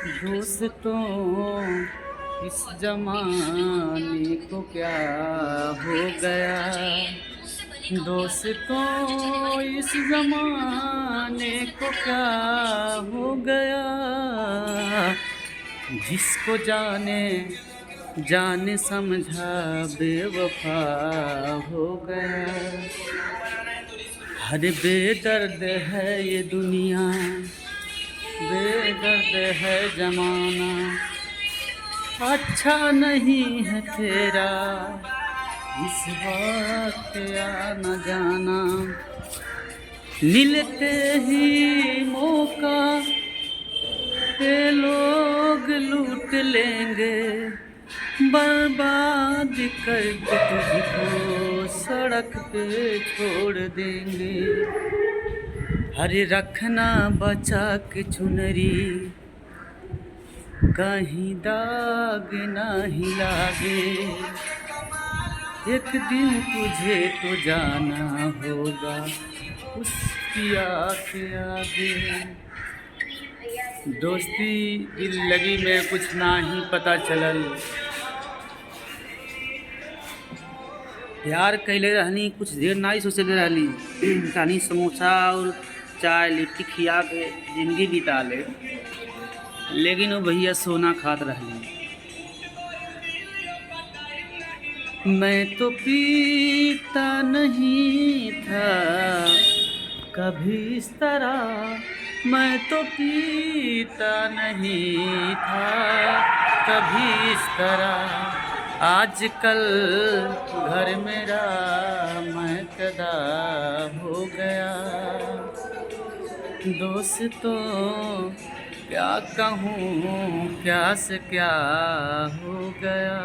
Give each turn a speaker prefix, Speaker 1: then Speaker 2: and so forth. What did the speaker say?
Speaker 1: दोस्तों इस जमाने को क्या हो गया। दोस्तों इस जमाने को क्या हो गया। जिसको जाने जाने समझा बेवफा हो गया। हर बेदर्द है ये दुनिया, बेदर्द है जमाना। अच्छा नहीं है तेरा इस वक्त आना जाना। मिलते ही मौका ये लोग लूट लेंगे, बर्बाद करके तुझको सड़क पे छोड़ देंगे। हरे रखना बचा के चुनरी, कहीं दाग नहीं लागे। एक दिन तुझे तो जाना होगा उस पिया के आगे। दोस्ती दिल लगी में कुछ ना ही पता चलल। प्यार कैले रहनी कुछ देर ना ही सोचले रहली। कहानी समोसा और चाय लिट्टी खिया के जिंदगी बिता ले, लेकिन वो भैया सोना खात रहली। मैं तो पीता नहीं था कभी इस तरह, मैं तो पीता नहीं था कभी इस तरह। आजकल घर मेरा महकदा हो गया। दोस्तों क्या कहूँ क्या से क्या हो गया।